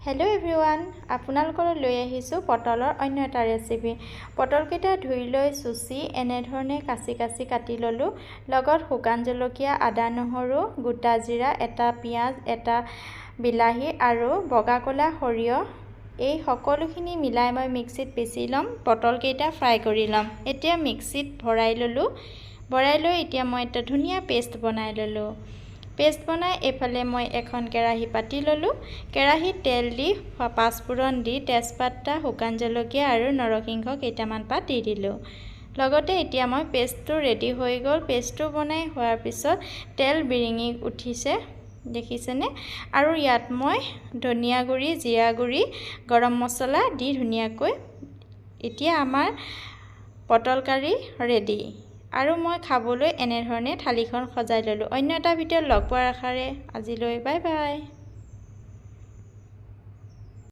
Hello everyone আপোনালোকৰ লৈ আহিছো পটলৰ অন্য এটা ৰেচিপি পটলকেইটা ধুই লৈ সুচি এনে ধৰণে কাচি কাটি ললো লগত শুকান জলকীয়া আদা নহৰু গোটা জিৰা এটা পিয়াজ এটা বিলাহী আৰু বগা কলা সৰিয়হ এই সকলোখিনি মিলাই মই মিক্সিত পিছি লম পটলকেইটা ফ্ৰাই কৰি লম এতিয়া মিক্সিত ভৰাই ললো ভৰাই লৈ এতিয়া মই এটা ধুনিয়া পেষ্ট বনাই ললো पेस्ट बनाई एफाले मैं एखन केराही पाति ललो केराही तेल दी पाँचफोरन दी तेजपाता शुकान जलकिया और नरसिंह केइटामान पात दी दिलो लगते इतिया मैं पेस्टটো रेडी हो गल पेस्टটো बनाई होৱাৰ পিছত तेल बिरिङि उठिसे देखिसेने और यात मैं धनिया गुड़ी जीरा गुड़ी गरम मसला दी धुनियाকৈ इतिया आमार पटल कारि रेडी আৰু মই খাবলৈ এনে ধৰণে থালিখন সজাই ললো অন্য এটা ভিডিঅ লগ পোৱাৰ আশাৰে আজিলৈ বাই বাই।